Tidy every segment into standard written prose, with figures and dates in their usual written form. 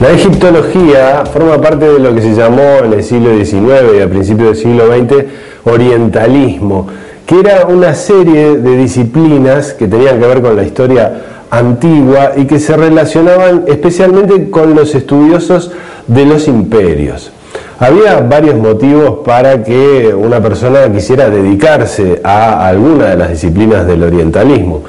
La egiptología forma parte de lo que se llamó en el siglo XIX y a principios del siglo XX orientalismo, que era una serie de disciplinas que tenían que ver con la historia antigua y que se relacionaban especialmente con los estudiosos de los imperios. Había varios motivos para que una persona quisiera dedicarse a alguna de las disciplinas del orientalismo.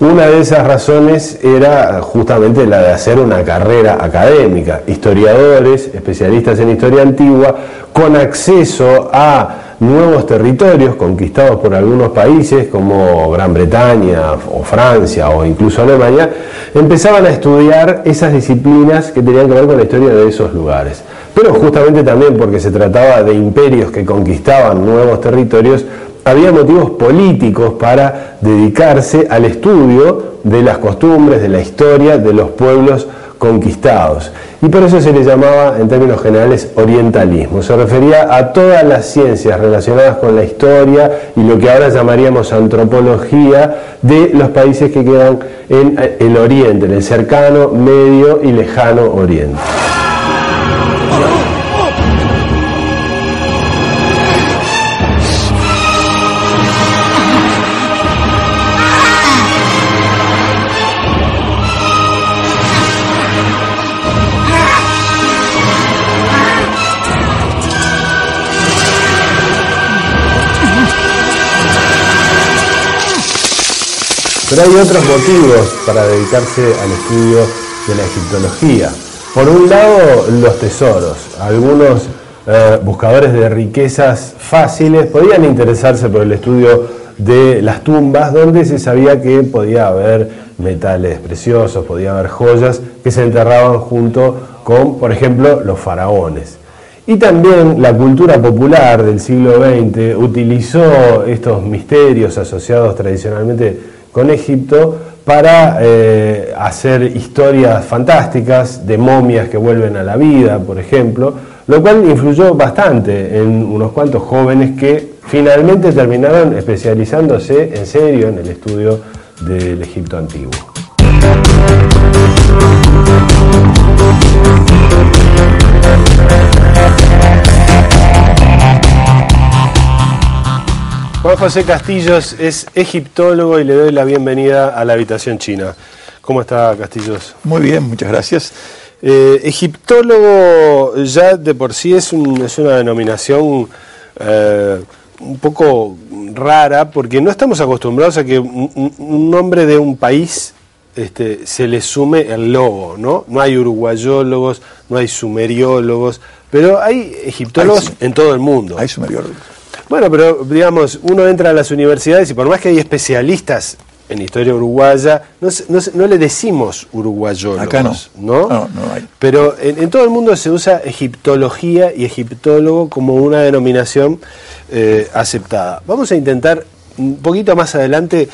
Una de esas razones era justamente la de hacer una carrera académica. Historiadores, especialistas en historia antigua, con acceso a nuevos territorios conquistados por algunos países como Gran Bretaña o Francia o incluso Alemania, empezaban a estudiar esas disciplinas que tenían que ver con la historia de esos lugares. Pero justamente también porque se trataba de imperios que conquistaban nuevos territorios, había motivos políticos para dedicarse al estudio de las costumbres, de la historia de los pueblos conquistados. Y por eso se le llamaba, en términos generales, orientalismo. Se refería a todas las ciencias relacionadas con la historia y lo que ahora llamaríamos antropología de los países que quedan en el oriente, en el cercano, medio y lejano oriente. Pero hay otros motivos para dedicarse al estudio de la egiptología. Por un lado, los tesoros. Algunos buscadores de riquezas fáciles podían interesarse por el estudio de las tumbas, donde se sabía que podía haber metales preciosos, podía haber joyas que se enterraban junto con, por ejemplo, los faraones. Y también la cultura popular del siglo XX utilizó estos misterios asociados tradicionalmente con Egipto para hacer historias fantásticas de momias que vuelven a la vida, por ejemplo, lo cual influyó bastante en unos cuantos jóvenes que finalmente terminaron especializándose en serio en el estudio del Egipto antiguo. Juan José Castillos es egiptólogo y le doy la bienvenida a la habitación china. ¿Cómo está, Castillos? Muy bien, muchas gracias. Egiptólogo ya de por sí es una denominación un poco rara, porque no estamos acostumbrados a que un nombre de un país se le sume el logo, ¿no? No hay uruguayólogos, no hay sumeriólogos, pero hay egiptólogos en todo el mundo. Hay sumeriólogos. Bueno, pero digamos, uno entra a las universidades y por más que hay especialistas en historia uruguaya, no le decimos uruguayólogos. Acá no. ¿No? No hay. Pero en todo el mundo se usa egiptología y egiptólogo como una denominación aceptada. Vamos a intentar un poquito más adelante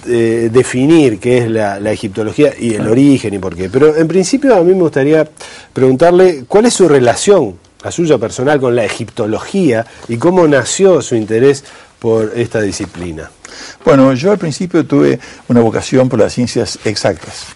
definir qué es la egiptología y el origen y por qué. Pero en principio a mí me gustaría preguntarle cuál es su relación, la suya personal, con la egiptología y cómo nació su interés por esta disciplina. Bueno, yo al principio tuve una vocación por las ciencias exactas.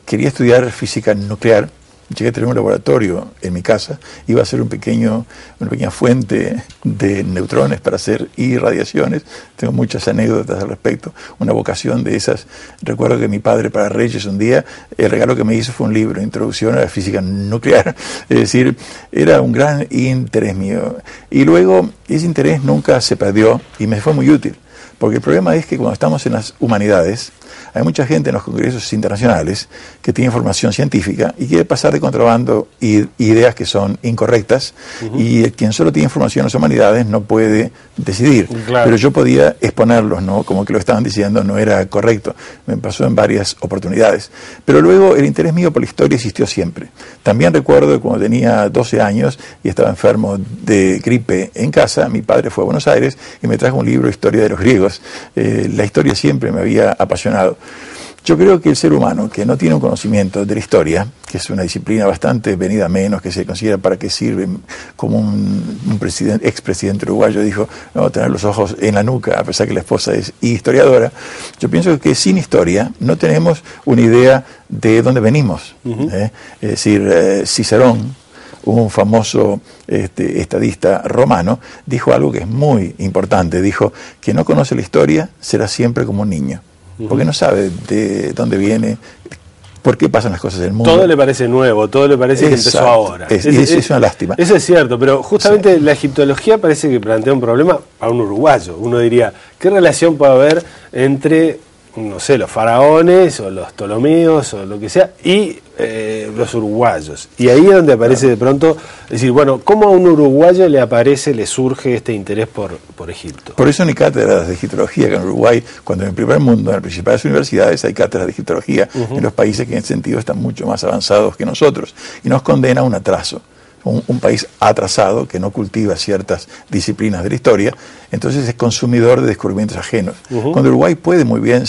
Quería estudiar física nuclear. Llegué a tener un laboratorio en mi casa, iba a ser una pequeña fuente de neutrones para hacer irradiaciones. Tengo muchas anécdotas al respecto, una vocación de esas. Recuerdo que mi padre para Reyes un día, el regalo que me hizo fue un libro, Introducción a la Física Nuclear. Es decir, era un gran interés mío. Y luego ese interés nunca se perdió y me fue muy útil, porque el problema es que cuando estamos en las humanidades, hay mucha gente en los congresos internacionales que tiene formación científica y quiere pasar de contrabando ideas que son incorrectas, y quien solo tiene información en las humanidades no puede decidir. Claro. Pero yo podía exponerlos, ¿no? Como que lo estaban diciendo no era correcto. Me pasó en varias oportunidades. Pero luego el interés mío por la historia existió siempre. También recuerdo que cuando tenía 12 años y estaba enfermo de gripe en casa, mi padre fue a Buenos Aires y me trajo un libro de historia de los griegos. La historia siempre me había apasionado. Yo creo que el ser humano que no tiene un conocimiento de la historia, que es una disciplina bastante venida a menos, que se considera para qué sirve, como un expresidente uruguayo dijo, no, tener los ojos en la nuca, a pesar que la esposa es historiadora. Yo pienso que sin historia no tenemos una idea de dónde venimos. Es decir, Cicerón, un famoso estadista romano, dijo algo que es muy importante. Dijo, quien no conoce la historia será siempre como un niño, porque no sabe de dónde viene, por qué pasan las cosas en el mundo. Todo le parece nuevo, todo le parece que empezó ahora. Y eso es una lástima. Eso es cierto, pero justamente la egiptología parece que plantea un problema a un uruguayo. Uno diría, ¿qué relación puede haber entre, no sé, los faraones o los ptolomeos o lo que sea y los uruguayos? Y ahí es donde aparece de pronto, decir, bueno, ¿cómo a un uruguayo le surge este interés por Egipto? Por eso no hay cátedras de egiptología, que en Uruguay, cuando en el primer mundo, en las principales universidades, hay cátedras de egiptología en los países que en ese sentido están mucho más avanzados que nosotros, y nos condena a un atraso. Un país atrasado que no cultiva ciertas disciplinas de la historia, entonces es consumidor de descubrimientos ajenos. Cuando Uruguay puede muy bien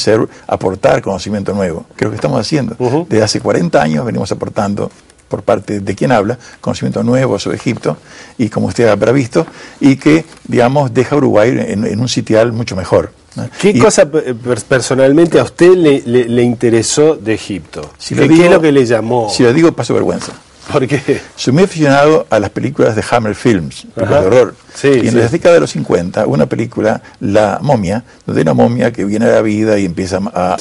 aportar conocimiento nuevo, que es lo que estamos haciendo. Desde hace 40 años venimos aportando, por parte de quien habla, conocimiento nuevo sobre Egipto, y como usted habrá visto, y que, digamos, deja a Uruguay en un sitial mucho mejor. ¿Qué cosa personalmente a usted le interesó de Egipto? ¿Qué es lo que le llamó? Si lo digo, paso vergüenza. ¿Por qué? Soy muy aficionado a las películas de Hammer Films, películas de horror. Y en la década de los 50, una película, La Momia, donde hay una momia que viene a la vida y empieza a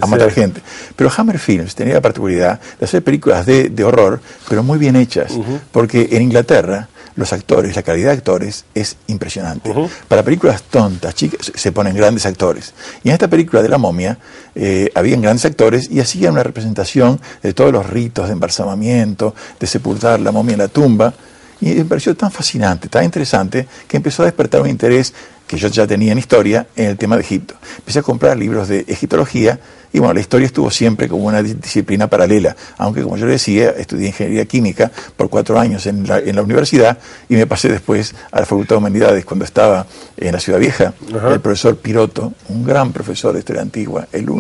matar gente. Pero Hammer Films tenía la particularidad de hacer películas de horror, pero muy bien hechas, porque en Inglaterra los actores, la calidad de actores es impresionante. Para películas tontas, chicas, se ponen grandes actores. Y en esta película de La Momia habían grandes actores y hacían una representación de todos los ritos de embalsamamiento, de sepultar la momia en la tumba. Y me pareció tan fascinante, tan interesante, que empezó a despertar un interés que yo ya tenía en historia en el tema de Egipto. Empecé a comprar libros de egiptología y bueno, la historia estuvo siempre como una disciplina paralela, aunque como yo le decía, estudié ingeniería química por 4 años en la universidad y me pasé después a la Facultad de Humanidades cuando estaba en la Ciudad Vieja. El profesor Piroto, un gran profesor de historia antigua, el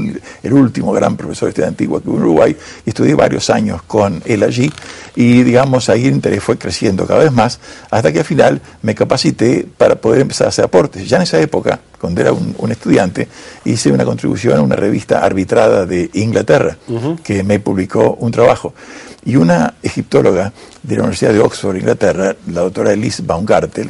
último gran profesor de historia antigua que hubo en Uruguay, y estudié varios años con él allí y digamos ahí el interés fue creciendo cada vez más hasta que al final me capacité para poder empezar a hacer aportes. Ya en esa época, cuando era un estudiante, hice una contribución a una revista arbitrada de Inglaterra, que me publicó un trabajo. Y una egiptóloga de la Universidad de Oxford, Inglaterra, la doctora Elise Baumgartel,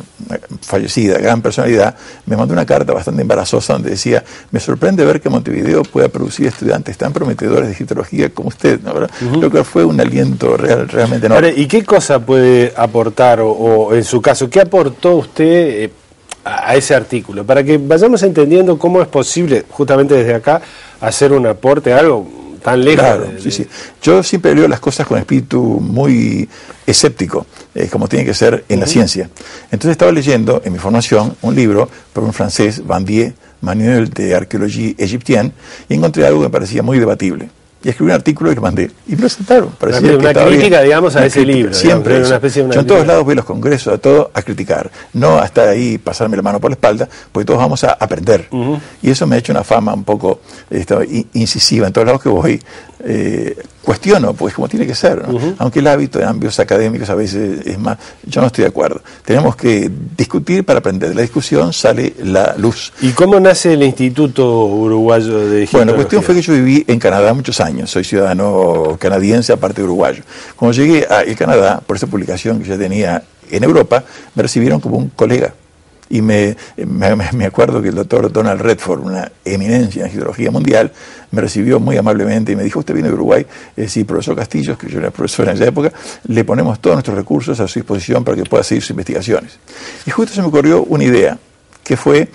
fallecida, gran personalidad, me mandó una carta bastante embarazosa donde decía, me sorprende ver que Montevideo pueda producir estudiantes tan prometedores de egiptología como usted, ¿no? Lo que fue un aliento realmente enorme. Ahora, ¿y qué cosa puede aportar, o en su caso, qué aportó usted a ese artículo? Para que vayamos entendiendo cómo es posible, justamente desde acá, hacer un aporte a algo tan lejos. Claro, sí. Yo siempre leo las cosas con espíritu muy escéptico, como tiene que ser en la ciencia. Entonces estaba leyendo en mi formación un libro por un francés, Bandier, Manuel de Arqueología Égyptienne, y encontré algo que me parecía muy debatible. Y escribí un artículo y lo mandé. Y me lo aceptaron. Parecía una crítica, bien, digamos, a ese crítica, libro. Siempre. Digamos, una especie de yo en todos lados voy a los congresos, a todo, a criticar. No a estar ahí, pasarme la mano por la espalda, porque todos vamos a aprender. Y eso me ha hecho una fama un poco incisiva. En todos lados que voy, cuestiono, pues como tiene que ser, ¿no? Aunque el hábito de ámbitos académicos a veces es más, yo no estoy de acuerdo. Tenemos que discutir para aprender. De la discusión sale la luz. ¿Y cómo nace el Instituto Uruguayo de Egiptología? Bueno, la cuestión fue que yo viví en Canadá muchos años, soy ciudadano canadiense aparte de uruguayo. Cuando llegué a Canadá, por esa publicación que ya tenía en Europa, me recibieron como un colega. Y me acuerdo que el doctor Donald Redford, una eminencia en egiptología mundial, me recibió muy amablemente y me dijo, usted viene de Uruguay, sí, profesor Castillo, que yo era profesor en esa época, le ponemos todos nuestros recursos a su disposición para que pueda seguir sus investigaciones. Y justo se me ocurrió una idea, que fue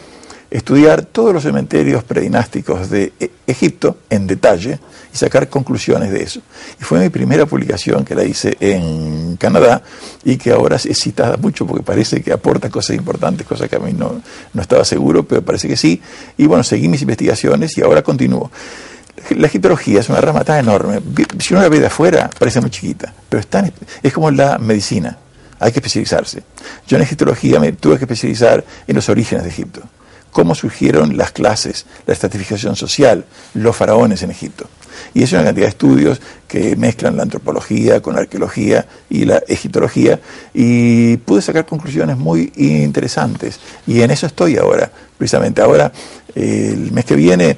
estudiar todos los cementerios predinásticos de Egipto en detalle y sacar conclusiones de eso. Y fue mi primera publicación que la hice en Canadá y que ahora es citada mucho porque parece que aporta cosas importantes, cosas que a mí no estaba seguro, pero parece que sí. Y bueno, seguí mis investigaciones y ahora continúo. La egiptología es una rama tan enorme. Si uno la ve de afuera, parece muy chiquita, pero es como la medicina. Hay que especializarse. Yo en egiptología me tuve que especializar en los orígenes de Egipto. Cómo surgieron las clases, la estratificación social, los faraones en Egipto. Y es una cantidad de estudios que mezclan la antropología con la arqueología y la egiptología, y pude sacar conclusiones muy interesantes, y en eso estoy ahora. Precisamente ahora, el mes que viene,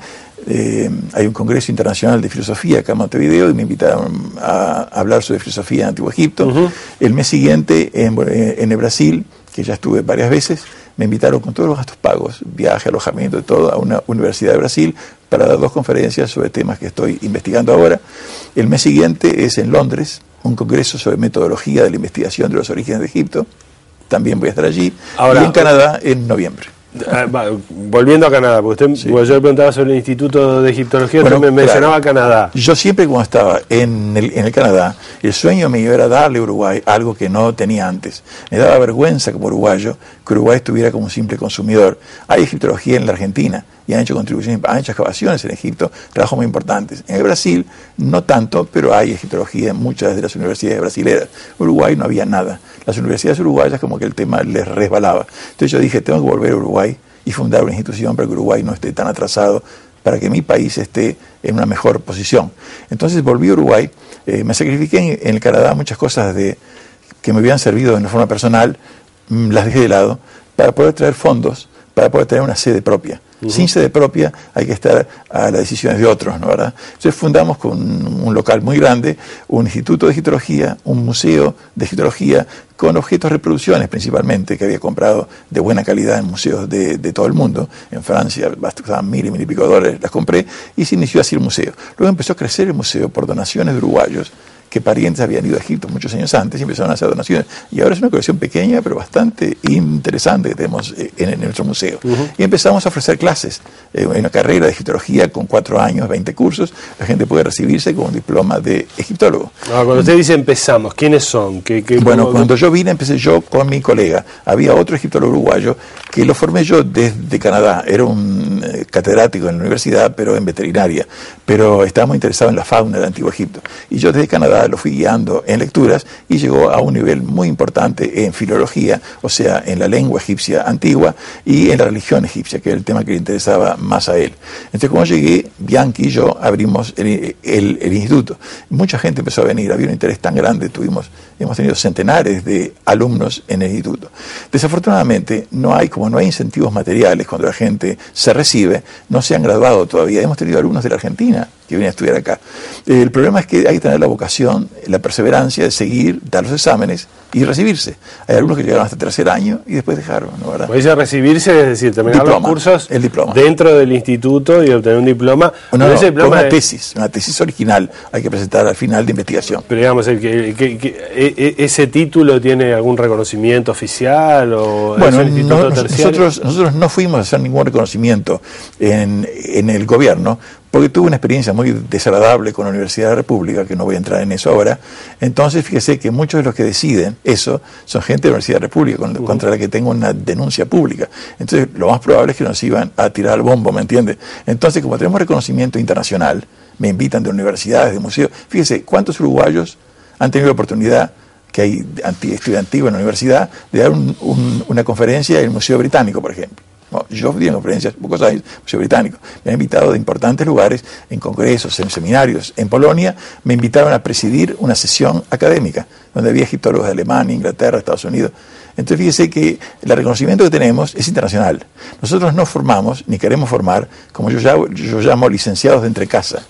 hay un congreso internacional de filosofía acá en Montevideo y me invitaron a hablar sobre filosofía en Antiguo Egipto. El mes siguiente en el Brasil, que ya estuve varias veces, me invitaron con todos los gastos pagos, viaje, alojamiento, todo, a una universidad de Brasil para dar 2 conferencias sobre temas que estoy investigando ahora. El mes siguiente es en Londres, un congreso sobre metodología de la investigación de los orígenes de Egipto. También voy a estar allí. Ahora, y en Canadá en noviembre. Volviendo a Canadá, porque usted, sí. Yo le preguntaba sobre el Instituto de Egiptología, usted me mencionaba Canadá. Yo siempre cuando estaba en el Canadá, el sueño mío era darle a Uruguay algo que no tenía antes. Me daba vergüenza como uruguayo que Uruguay estuviera como un simple consumidor. Hay egiptología en la Argentina y han hecho contribuciones, han hecho excavaciones en Egipto, trabajos muy importantes. En el Brasil no tanto, pero hay egiptología en muchas de las universidades brasileras. En Uruguay no había nada. Las universidades uruguayas como que el tema les resbalaba. Entonces yo dije, tengo que volver a Uruguay y fundar una institución para que Uruguay no esté tan atrasado, para que mi país esté en una mejor posición. Entonces volví a Uruguay, me sacrifiqué en el Canadá, muchas cosas que me habían servido de una forma personal, las dejé de lado, para poder traer fondos, para poder tener una sede propia. Sin sede propia hay que estar a las decisiones de otros, ¿no, verdad? Entonces fundamos con un local muy grande, un instituto de egiptología, un museo de egiptología, con objetos de reproducciones principalmente, que había comprado de buena calidad en museos de todo el mundo. En Francia costaban $1.000 y $1.000 y pico, las compré, y se inició así el museo. Luego empezó a crecer el museo por donaciones de uruguayos, que parientes habían ido a Egipto muchos años antes y empezaron a hacer donaciones. Y ahora es una colección pequeña, pero bastante interesante que tenemos en nuestro museo. Y empezamos a ofrecer clases. Una carrera de egiptología con 4 años, 20 cursos. La gente puede recibirse con un diploma de egiptólogo. Cuando usted dice empezamos, ¿quiénes son? Bueno, cuando yo vine, empecé yo con mi colega. Había otro egiptólogo uruguayo que lo formé yo desde Canadá. Era un catedrático en la universidad, pero en veterinaria. Pero estaba muy interesado en la fauna del Antiguo Egipto. Y yo desde Canadá lo fui guiando en lecturas y llegó a un nivel muy importante en filología, o sea, en la lengua egipcia antigua y en la religión egipcia, que era el tema que le interesaba más a él. Entonces, cuando llegué, Bianchi y yo abrimos el instituto. Mucha gente empezó a venir, había un interés tan grande, hemos tenido centenares de alumnos en el instituto. Desafortunadamente, como no hay incentivos materiales cuando la gente se recibe, no se han graduado todavía. Hemos tenido alumnos de la Argentina que vienen a estudiar acá. El problema es que hay que tener la vocación, la perseverancia de seguir, dar los exámenes y recibirse. Hay algunos que llegaron hasta el 3er año y después dejaron, ¿no, verdad? Puede recibirse, es decir, terminar los cursos el diploma dentro del instituto y obtener un diploma. Una tesis original hay que presentar al final de investigación. Pero digamos, ¿ese título tiene algún reconocimiento oficial o bueno, nosotros no fuimos a hacer ningún reconocimiento en el gobierno, porque tuve una experiencia muy desagradable con la Universidad de la República, que no voy a entrar en eso ahora. Entonces, fíjese que muchos de los que deciden eso son gente de la Universidad de la República, contra la que tengo una denuncia pública. Entonces, lo más probable es que nos iban a tirar al bombo, ¿me entiende? Entonces, como tenemos reconocimiento internacional, me invitan de universidades, de museos. Fíjese, ¿cuántos uruguayos han tenido la oportunidad, que hay estudiantil en la universidad, de dar una conferencia en el Museo Británico, por ejemplo? No, yo fui en conferencias pocos años, Museo Británico. Me han invitado de importantes lugares, en congresos, en seminarios. En Polonia me invitaron a presidir una sesión académica, donde había egiptólogos de Alemania, Inglaterra, Estados Unidos. Entonces fíjese que el reconocimiento que tenemos es internacional. Nosotros no formamos, ni queremos formar, como yo llamo licenciados de entrecasa,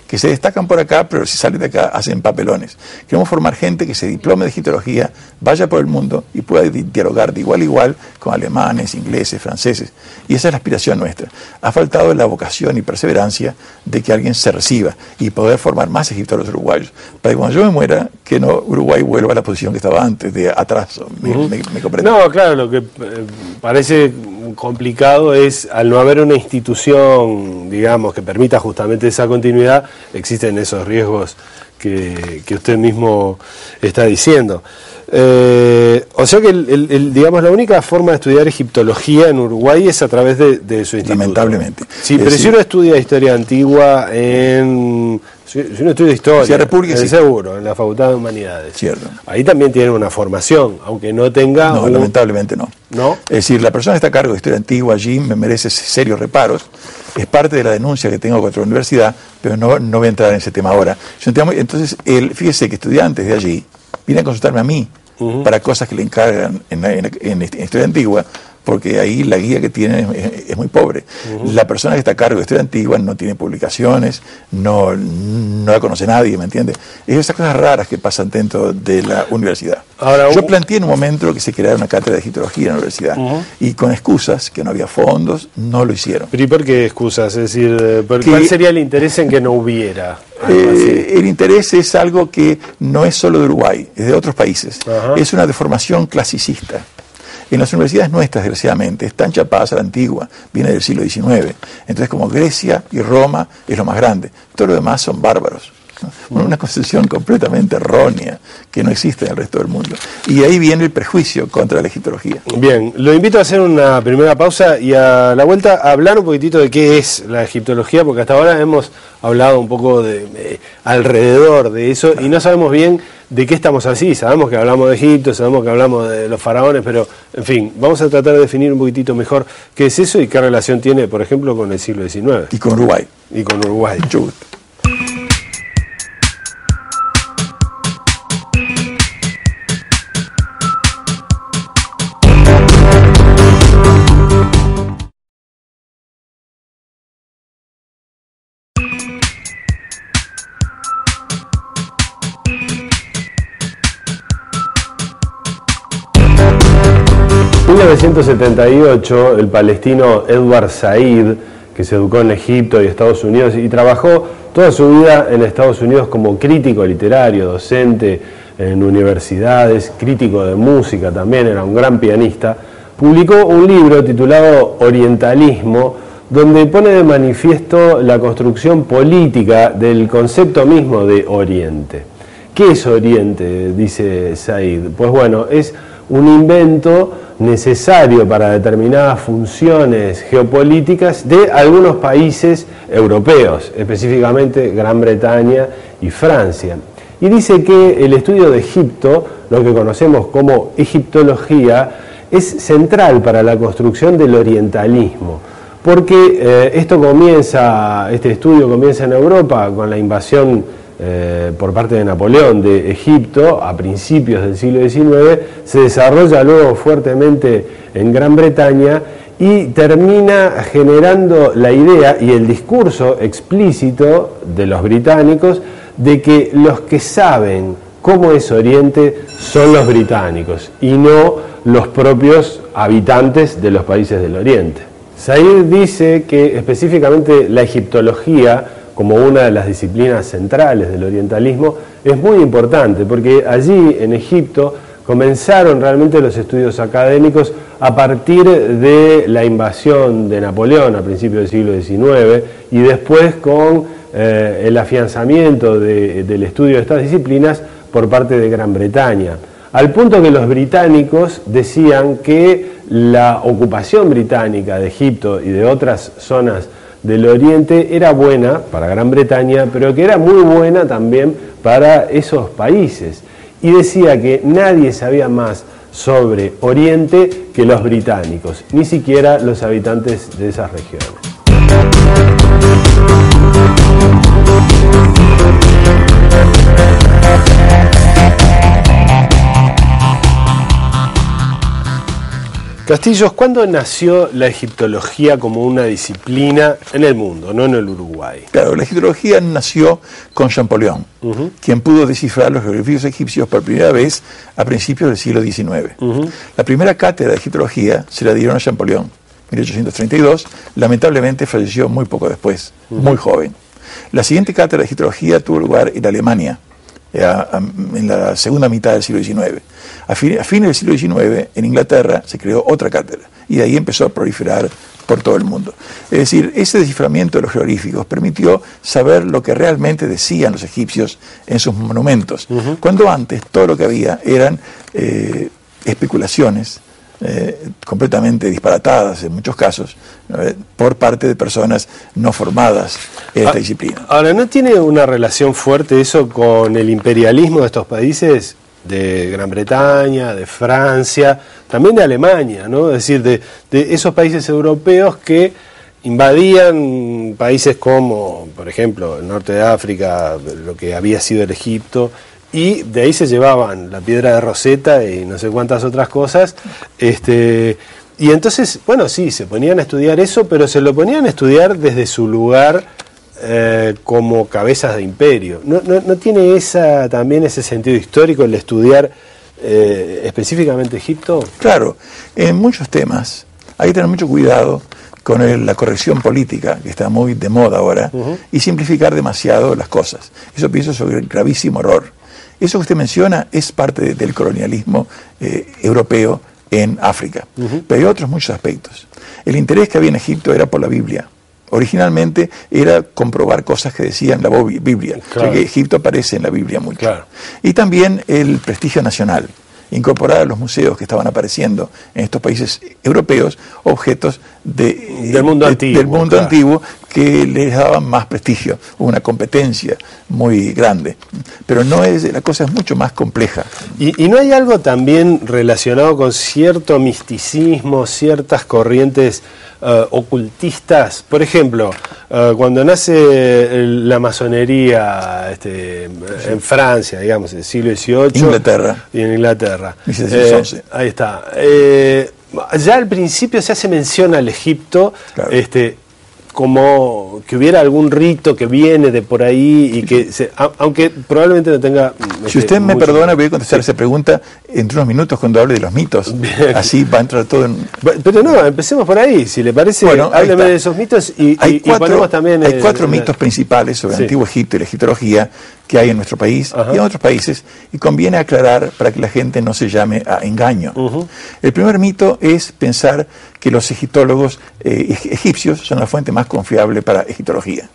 que se destacan por acá, pero si salen de acá hacen papelones. Queremos formar gente que se diplome de egiptología, vaya por el mundo y pueda dialogar de igual a igual con alemanes, ingleses, franceses. Y esa es la aspiración nuestra. Ha faltado la vocación y perseverancia de que alguien se reciba y poder formar más egiptólogos uruguayos. Para que cuando yo me muera, que no Uruguay vuelva a la posición que estaba antes, de atraso. ¿Me comprende? No, claro, lo que parece complicado es, al no haber una institución, digamos, que permita justamente esa continuidad, existen esos riesgos que usted mismo está diciendo. O sea que, digamos, la única forma de estudiar egiptología en Uruguay es a través de su instituto. Lamentablemente. Sí, pero si uno estudia historia antigua en Si uno estudia historia, Si República, sí. seguro, en la Facultad de Humanidades. Cierto. Ahí también tiene una formación, aunque no tenga... No, lamentablemente no. ¿No? Es decir, la persona que está a cargo de historia antigua allí me merece serios reparos. Es parte de la denuncia que tengo contra la universidad, pero no voy a entrar en ese tema ahora. Entonces, fíjese que estudiantes de allí vienen a consultarme a mí para cosas que le encargan en historia antigua, porque ahí la guía que tienen es muy pobre. La persona que está a cargo de historia antigua no tiene publicaciones, no la conoce nadie, ¿me entiende? Es esas cosas raras que pasan dentro de la universidad. Ahora, yo planteé en un momento que se creara una cátedra de egiptología en la universidad, y con excusas, que no había fondos, no lo hicieron. ¿Pero y por qué excusas? Es decir, ¿cuál sería el interés en que no hubiera? El interés es algo que no es solo de Uruguay, es de otros países. Es una deformación clasicista. En las universidades nuestras, desgraciadamente, están chapadas a la antigua, viene del siglo XIX. Entonces, como Grecia y Roma es lo más grande, todo lo demás son bárbaros. Una concepción completamente errónea que no existe en el resto del mundo. Y ahí viene el prejuicio contra la egiptología. Bien, lo invito a hacer una primera pausa y a la vuelta a hablar un poquitito de qué es la egiptología, porque hasta ahora hemos hablado un poco de alrededor de eso y no sabemos bien de qué estamos así. Sabemos que hablamos de Egipto, sabemos que hablamos de los faraones, pero en fin, vamos a tratar de definir un poquitito mejor qué es eso y qué relación tiene, por ejemplo, con el siglo XIX. Y con Uruguay. Y con Uruguay. Mucho gusto. En 1978, el palestino Edward Said, que se educó en Egipto y Estados Unidos y trabajó toda su vida en Estados Unidos como crítico literario, docente en universidades, crítico de música también, era un gran pianista, publicó un libro titulado Orientalismo, donde pone de manifiesto la construcción política del concepto mismo de Oriente. ¿Qué es Oriente?, dice Said. Pues bueno, es un invento necesario para determinadas funciones geopolíticas de algunos países europeos, específicamente Gran Bretaña y Francia. Y dice que el estudio de Egipto, lo que conocemos como egiptología, es central para la construcción del orientalismo, porque este estudio comienza en Europa con la invasión por parte de Napoleón de Egipto a principios del siglo XIX, se desarrolla luego fuertemente en Gran Bretaña y termina generando la idea y el discurso explícito de los británicos de que los que saben cómo es Oriente son los británicos y no los propios habitantes de los países del Oriente. Said dice que específicamente la egiptología, como una de las disciplinas centrales del orientalismo, es muy importante, porque allí en Egipto comenzaron realmente los estudios académicos a partir de la invasión de Napoleón a principios del siglo XIX y después con el afianzamiento del estudio de estas disciplinas por parte de Gran Bretaña, al punto que los británicos decían que la ocupación británica de Egipto y de otras zonas del Oriente era buena para Gran Bretaña, pero que era muy buena también para esos países. Y decía que nadie sabía más sobre Oriente que los británicos, ni siquiera los habitantes de esas regiones. Castillos, ¿cuándo nació la egiptología como una disciplina en el mundo, no en el Uruguay? Claro, la egiptología nació con Champollion, quien pudo descifrar los jeroglíficos egipcios por primera vez a principios del siglo XIX. La primera cátedra de egiptología se la dieron a Champollion, 1832, lamentablemente falleció muy poco después, muy joven. La siguiente cátedra de egiptología tuvo lugar en Alemania, en la segunda mitad del siglo XIX. A fines del siglo XIX, en Inglaterra, se creó otra cátedra y de ahí empezó a proliferar por todo el mundo. Es decir, ese desciframiento de los jeroglíficos permitió saber lo que realmente decían los egipcios en sus monumentos, cuando antes todo lo que había eran especulaciones completamente disparatadas en muchos casos, por parte de personas no formadas esta disciplina. Ahora, ¿no tiene una relación fuerte eso con el imperialismo de estos países? De Gran Bretaña, de Francia, también de Alemania, ¿no? Es decir, de esos países europeos que invadían países como, por ejemplo, el norte de África, lo que había sido el Egipto, y de ahí se llevaban la piedra de Rosetta y no sé cuántas otras cosas, y entonces, bueno, sí, se ponían a estudiar eso, pero se lo ponían a estudiar desde su lugar como cabezas de imperio. ¿No tiene también ese sentido histórico el estudiar específicamente Egipto? Claro, en muchos temas hay que tener mucho cuidado con la corrección política, que está muy de moda ahora, y simplificar demasiado las cosas. Eso pienso sobre el gravísimo error. Eso que usted menciona es parte del colonialismo europeo en África, pero hay otros muchos aspectos. El interés que había en Egipto era por la Biblia. Originalmente era comprobar cosas que decían la Biblia, claro. O sea que Egipto aparece en la Biblia mucho. Claro. Y también el prestigio nacional, incorporar a los museos que estaban apareciendo en estos países europeos objetos del mundo antiguo que les daban más prestigio, una competencia muy grande. Pero la cosa es mucho más compleja. ¿Y no hay algo también relacionado con cierto misticismo, ciertas corrientes ocultistas? Por ejemplo, cuando nace la masonería en Francia, digamos, en el siglo XVIII, Inglaterra. Y en Inglaterra. 1611. Ahí está. Ya al principio se hace mención al Egipto, claro. Como que hubiera algún rito que viene de por ahí y que aunque probablemente no tenga si usted me perdona, voy a contestar esa pregunta entre unos minutos cuando hable de los mitos. Bien. Así va a entrar todo en... Pero no, empecemos por ahí, si le parece. Bueno, hábleme de esos mitos y ponemos también... Hay cuatro mitos principales sobre el Antiguo Egipto y la egiptología que hay en nuestro país y en otros países, y conviene aclarar para que la gente no se llame a engaño. El primer mito es pensar que los egiptólogos egipcios son la fuente más confiable para egiptología.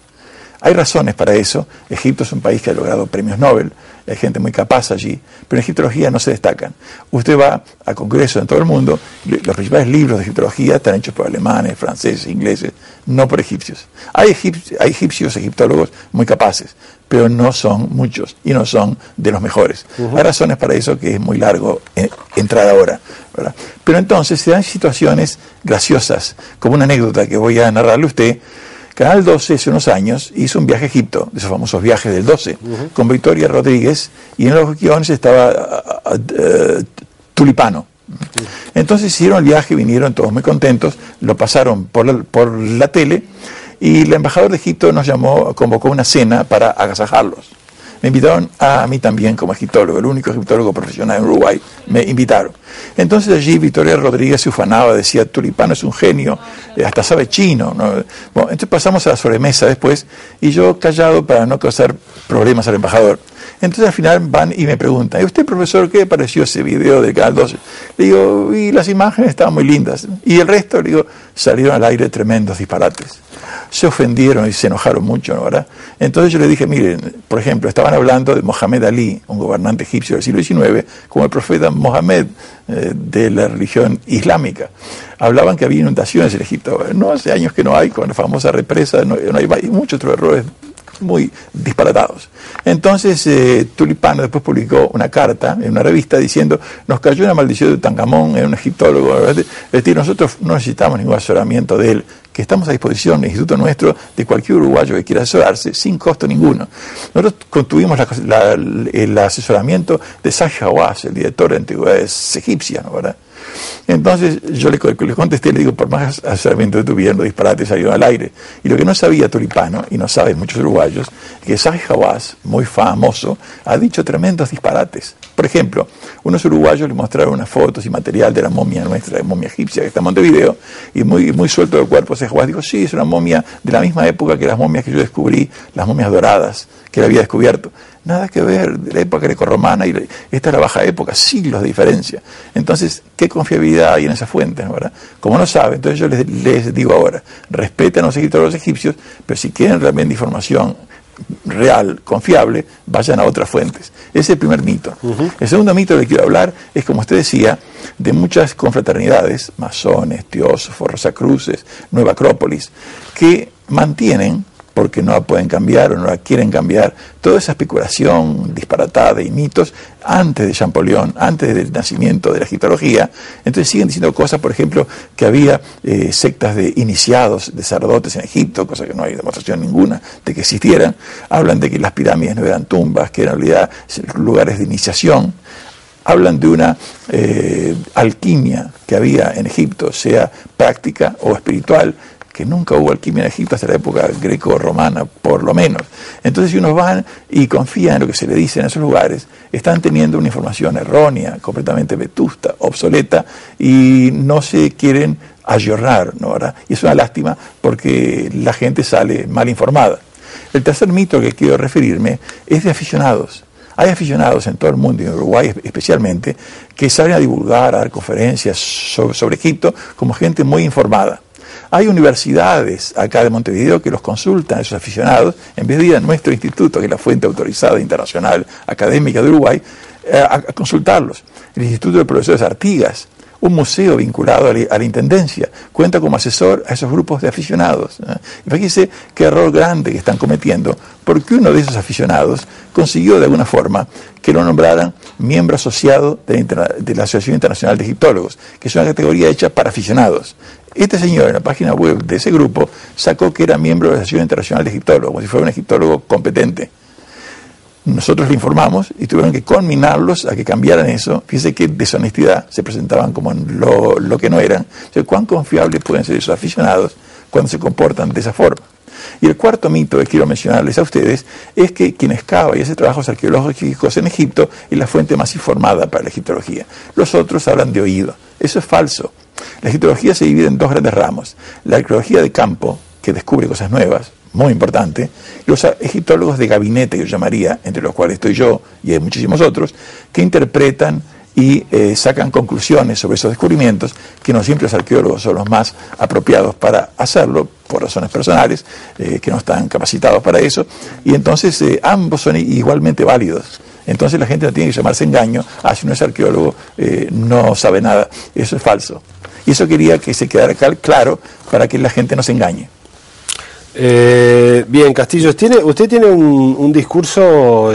Hay razones para eso. Egipto es un país que ha logrado premios Nobel, hay gente muy capaz allí, pero en egiptología no se destacan. Usted va a congresos en todo el mundo, los principales libros de egiptología están hechos por alemanes, franceses, ingleses, no por egipcios. Hay egipcios egiptólogos muy capaces, pero no son muchos y no son de los mejores. Hay razones para eso que es muy largo entrar ahora, ¿verdad? Pero entonces se dan situaciones graciosas, como una anécdota que voy a narrarle a usted. Canal 12 hace unos años hizo un viaje a Egipto, de esos famosos viajes del 12, con Victoria Rodríguez, y en los guiones estaba Tulipano. Entonces hicieron el viaje, vinieron todos muy contentos, lo pasaron por la tele, y el embajador de Egipto nos convocó una cena para agasajarlos. Me invitaron a mí también como egiptólogo, el único egiptólogo profesional en Uruguay, me invitaron. Entonces allí Victoria Rodríguez se ufanaba, decía, Tulipano es un genio, hasta sabe chino, ¿no? Bueno, entonces pasamos a la sobremesa después, y yo callado para no causar problemas al embajador. Entonces al final van y me preguntan, ¿y usted, profesor, qué le pareció ese video del Canal 12? Le digo, y las imágenes estaban muy lindas. Y el resto, le digo, salieron al aire tremendos disparates. Se ofendieron y se enojaron mucho, ¿no? ¿Verdad? Entonces yo le dije, miren, por ejemplo, estaban hablando de Mohamed Ali, un gobernante egipcio del siglo XIX, como el profeta Mohamed de la religión islámica. Hablaban que había inundaciones en Egipto. No hace años que no hay, con la famosa represa, no hay muchos otros errores muy disparatados. Entonces Tulipano después publicó una carta en una revista diciendo, nos cayó una maldición de Tutankamón, era un egiptólogo, ¿verdad? Es decir, nosotros no necesitamos ningún asesoramiento de él, que estamos a disposición en el instituto nuestro de cualquier uruguayo que quiera asesorarse sin costo ninguno. Nosotros tuvimos el asesoramiento de Zahi Hawass, el director de antigüedades egipcias, ¿no? ¿Verdad? Entonces yo le contesté, le digo, por más asesoramiento que tuvieron, los disparates salieron al aire. Y lo que no sabía Tulipano, y no saben muchos uruguayos, que Zahi Hawass, muy famoso, ha dicho tremendos disparates. Por ejemplo, unos uruguayos le mostraron unas fotos y material de la momia nuestra, de momia egipcia que está en Montevideo, y muy suelto del cuerpo. Zahi Hawass dijo, sí, es una momia de la misma época que las momias que yo descubrí, las momias doradas, que él había descubierto. Nada que ver, de la época grecorromana, y esta es la baja época, siglos de diferencia. Entonces, ¿qué confiabilidad hay en esas fuentes, ¿no? ¿Verdad? Como no saben, entonces yo les digo ahora, respeten a los egiptólogos egipcios, pero si quieren realmente información real, confiable, vayan a otras fuentes. Ese es el primer mito. El segundo mito del que quiero hablar es, como usted decía, de muchas confraternidades, masones, teósofos, rosacruces, Nueva Acrópolis, que mantienen, porque no la pueden cambiar o no la quieren cambiar. Toda esa especulación disparatada y mitos antes de Champollion, antes del nacimiento de la egiptología. Entonces siguen diciendo cosas, por ejemplo, que había sectas de iniciados, de sacerdotes en Egipto, cosa que no hay demostración ninguna de que existieran. Hablan de que las pirámides no eran tumbas, que eran en realidad lugares de iniciación. Hablan de una alquimia que había en Egipto, sea práctica o espiritual, que nunca hubo alquimia en Egipto hasta la época greco-romana, por lo menos. Entonces, si uno van y confía en lo que se le dice en esos lugares, están teniendo una información errónea, completamente vetusta, obsoleta, y no se quieren ayornar, ¿no? ¿Verdad? Y es una lástima porque la gente sale mal informada. El tercer mito que quiero referirme es de aficionados. Hay aficionados en todo el mundo, y en Uruguay especialmente, que salen a divulgar, a dar conferencias sobre Egipto como gente muy informada. Hay universidades acá de Montevideo que los consultan a esos aficionados, en vez de ir a nuestro instituto, que es la fuente autorizada internacional académica de Uruguay, a consultarlos. El Instituto de Profesores Artigas, un museo vinculado a la Intendencia, cuenta como asesor a esos grupos de aficionados. Y fíjense qué error grande que están cometiendo, porque uno de esos aficionados consiguió de alguna forma que lo nombraran miembro asociado de la Asociación Internacional de Egiptólogos, que es una categoría hecha para aficionados. Este señor en la página web de ese grupo sacó que era miembro de la Asociación Internacional de Egiptólogos, como si fuera un egiptólogo competente. Nosotros le informamos y tuvieron que conminarlos a que cambiaran eso. Fíjense qué deshonestidad, se presentaban como lo que no eran. O sea, cuán confiables pueden ser esos aficionados cuando se comportan de esa forma. Y el cuarto mito que quiero mencionarles a ustedes es que quien excava y hace trabajos arqueológicos en Egipto es la fuente más informada para la egiptología. Los otros hablan de oído. Eso es falso. La egiptología se divide en dos grandes ramos. La arqueología de campo, que descubre cosas nuevas, muy importante, los egiptólogos de gabinete, yo llamaría, entre los cuales estoy yo y hay muchísimos otros, que interpretan y sacan conclusiones sobre esos descubrimientos, que no siempre los arqueólogos son los más apropiados para hacerlo, por razones personales, que no están capacitados para eso, y entonces ambos son igualmente válidos. Entonces la gente no tiene que llamarse engaño, si uno es arqueólogo no sabe nada. Eso es falso. Y eso quería que se quedara claro para que la gente no se engañe. Bien, Castillos, usted tiene un discurso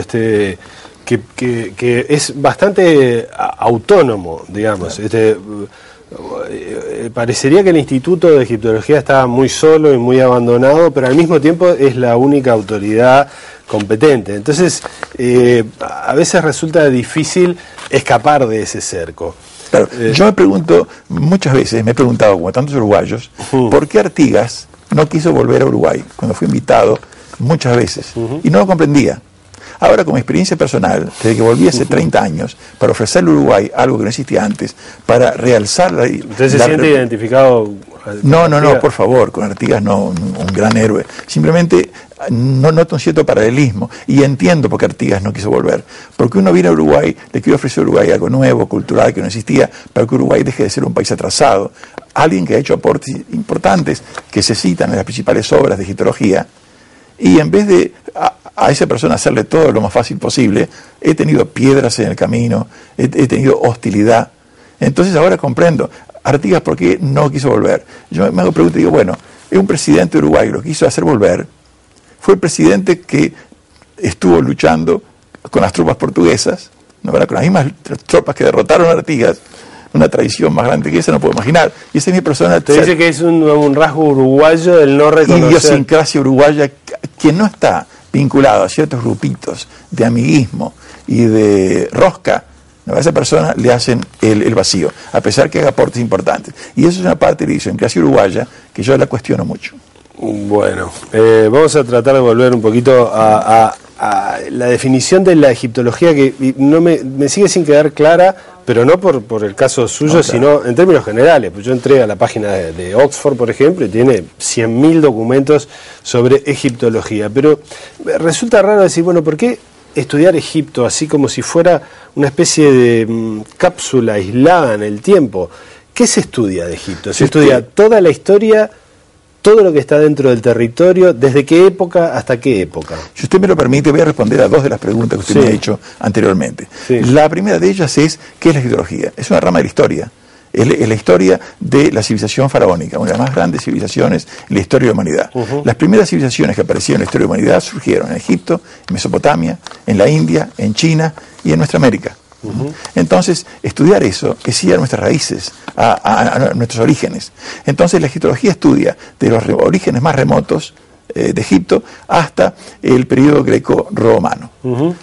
que es bastante autónomo, digamos. Parecería que el Instituto de Egiptología estaba muy solo y muy abandonado, pero al mismo tiempo es la única autoridad competente. Entonces, a veces resulta difícil escapar de ese cerco. Claro, yo me pregunto, muchas veces me he preguntado, como tantos uruguayos, ¿por qué Artigas no quiso volver a Uruguay cuando fue invitado muchas veces? Y no lo comprendía. Ahora, como experiencia personal, desde que volví hace 30 años, para ofrecerle a Uruguay algo que no existía antes, para realzar la... ¿Usted se siente identificado? No, por favor, con Artigas no, un gran héroe. Simplemente no noto un cierto paralelismo y entiendo por qué Artigas no quiso volver. Porque uno viene a Uruguay, le quiere ofrecer a Uruguay algo nuevo, cultural, que no existía, para que Uruguay deje de ser un país atrasado. Alguien que ha hecho aportes importantes que se citan en las principales obras de egiptología, y en vez de a esa persona hacerle todo lo más fácil posible, he tenido piedras en el camino, he tenido hostilidad. Entonces ahora comprendo, Artigas, ¿por qué no quiso volver? Yo me hago pregunta y digo, bueno, es un presidente uruguayo, lo quiso hacer volver, fue el presidente que estuvo luchando con las tropas portuguesas, ¿no? Con las mismas tropas que derrotaron a Artigas. Una traición más grande que esa no puedo imaginar. Y esa es mi persona. Usted dice que es un rasgo uruguayo el no reconocer. Idiosincrasia uruguaya, quien no está vinculado a ciertos grupitos de amiguismo y de rosca, a esa persona le hacen el vacío, a pesar que haga aportes importantes. Y eso es una parte de la idiosincrasia uruguaya que yo la cuestiono mucho. Bueno, vamos a tratar de volver un poquito a la definición de la egiptología, que no me sigue sin quedar clara, pero no por el caso suyo, no, claro, sino en términos generales. Pues yo entré a la página de Oxford, por ejemplo, y tiene 100.000 documentos sobre egiptología. Pero resulta raro decir, bueno, ¿por qué estudiar Egipto así como si fuera una especie de cápsula aislada en el tiempo? ¿Qué se estudia de Egipto? Se estudia toda la historia, todo lo que está dentro del territorio, ¿desde qué época hasta qué época? Si usted me lo permite, voy a responder a dos de las preguntas que usted me ha hecho anteriormente. Sí. La primera de ellas es, ¿qué es la egiptología? Es una rama de la historia. Es la historia de la civilización faraónica, una de las más grandes civilizaciones en la historia de la humanidad. Las primeras civilizaciones que aparecieron en la historia de la humanidad surgieron en Egipto, en Mesopotamia, en la India, en China y en nuestra América. Entonces, estudiar eso es ir a nuestras raíces, a nuestros orígenes. Entonces, la egiptología estudia de los orígenes más remotos de Egipto hasta el periodo greco-romano.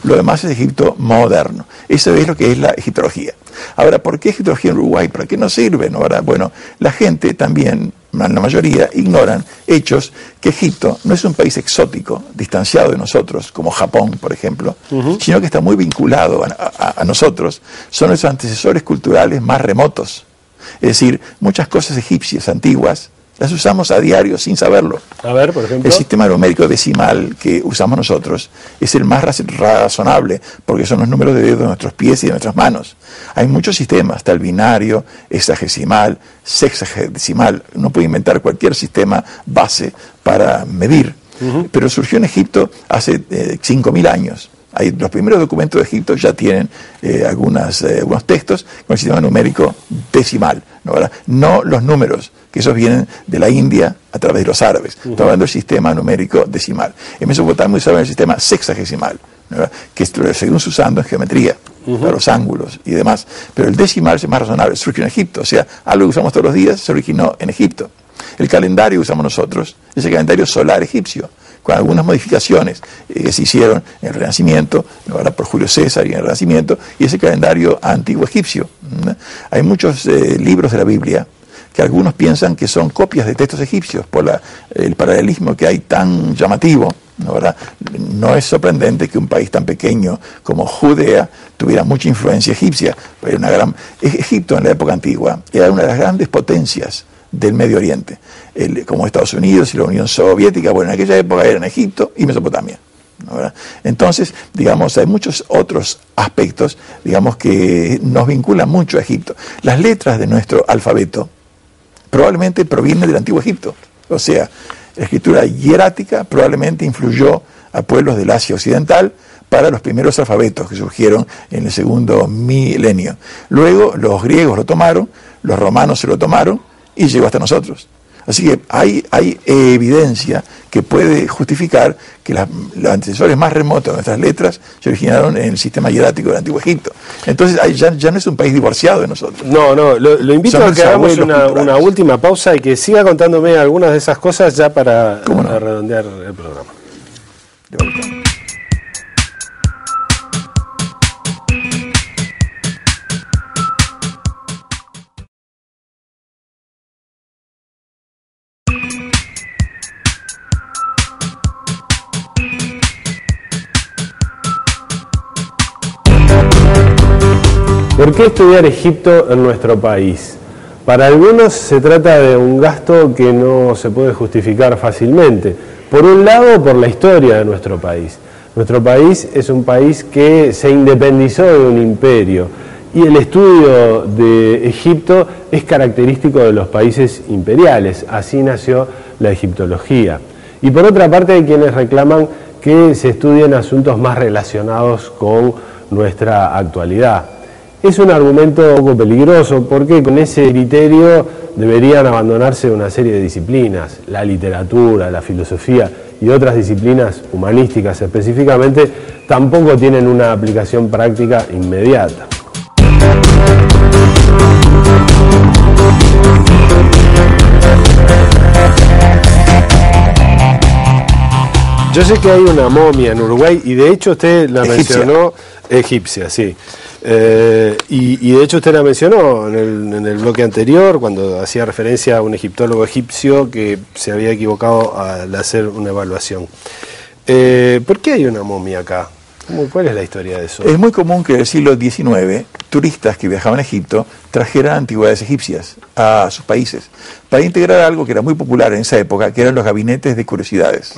Lo demás es Egipto moderno. Eso es lo que es la egiptología. Ahora, ¿por qué egiptología en Uruguay? ¿Para qué nos sirve? ¿No? Ahora, bueno, la gente también, la mayoría, ignoran hechos que Egipto no es un país exótico, distanciado de nosotros, como Japón, por ejemplo, sino que está muy vinculado a nosotros. Son nuestros antecesores culturales más remotos. Es decir, muchas cosas egipcias antiguas las usamos a diario sin saberlo. A ver, por ejemplo. El sistema numérico decimal que usamos nosotros es el más razonable, porque son los números de dedos de nuestros pies y de nuestras manos. Hay muchos sistemas, está el binario, hexagesimal, sexagesimal. Uno puede inventar cualquier sistema base para medir, pero surgió en Egipto hace 5.000 años. Los primeros documentos de Egipto ya tienen algunos textos con el sistema numérico decimal, no los números, que esos vienen de la India a través de los árabes. Estamos hablando del sistema numérico decimal. En Mesopotamia usaban el sistema sexagesimal, que lo seguimos usando en geometría, para los ángulos y demás. Pero el decimal es más razonable, surgió en Egipto, o sea, algo que usamos todos los días se originó en Egipto. El calendario que usamos nosotros es el calendario solar egipcio, con algunas modificaciones que se hicieron en el Renacimiento, ahora por Julio César y en el Renacimiento, y ese calendario antiguo egipcio. Hay muchos libros de la Biblia que algunos piensan que son copias de textos egipcios por el paralelismo que hay tan llamativo. No es sorprendente que un país tan pequeño como Judea tuviera mucha influencia egipcia. Egipto en la época antigua era una de las grandes potencias del Medio Oriente, como Estados Unidos y la Unión Soviética. Bueno, en aquella época eran Egipto y Mesopotamia, ¿no? Entonces, digamos, hay muchos otros aspectos, digamos, que nos vinculan mucho a Egipto. Las letras de nuestro alfabeto probablemente provienen del antiguo Egipto, o sea, la escritura hierática probablemente influyó a pueblos del Asia Occidental para los primeros alfabetos que surgieron en el segundo milenio. Luego los griegos lo tomaron, los romanos se lo tomaron y llegó hasta nosotros. Así que hay evidencia que puede justificar que los antecesores más remotos de nuestras letras se originaron en el sistema hierático del antiguo Egipto. Entonces ya no es un país divorciado de nosotros. No, lo invito a que hagamos una última pausa y que siga contándome algunas de esas cosas ya para redondear el programa. ¿Por qué estudiar Egipto en nuestro país? Para algunos se trata de un gasto que no se puede justificar fácilmente. Por un lado, por la historia de nuestro país. Nuestro país es un país que se independizó de un imperio y el estudio de Egipto es característico de los países imperiales. Así nació la egiptología. Y por otra parte hay quienes reclaman que se estudien asuntos más relacionados con nuestra actualidad. Es un argumento un poco peligroso porque con ese criterio deberían abandonarse una serie de disciplinas, la literatura, la filosofía y otras disciplinas humanísticas específicamente, tampoco tienen una aplicación práctica inmediata. Yo sé que hay una momia en Uruguay y de hecho usted la mencionó, egipcia, sí. Y de hecho usted la mencionó en el bloque anterior cuando hacía referencia a un egiptólogo egipcio que se había equivocado al hacer una evaluación. ¿Por qué hay una momia acá? ¿Cuál es la historia de eso? Es muy común que en el siglo XIX turistas que viajaban a Egipto trajeran antigüedades egipcias a sus países para integrar algo que era muy popular en esa época, que eran los gabinetes de curiosidades.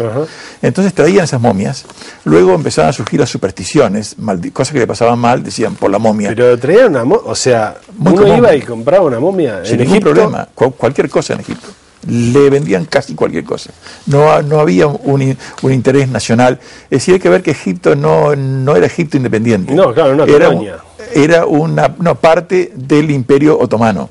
Entonces traían esas momias, luego empezaban a surgir las supersticiones, cosas que le pasaban mal, decían por la momia. Pero traían una momia, o sea, uno iba y compraba una momia sin ningún problema, cualquier cosa en Egipto. le vendían casi cualquier cosa. No había un interés nacional. Es decir, hay que ver que Egipto no era Egipto independiente. No, claro, no, era una parte del Imperio Otomano.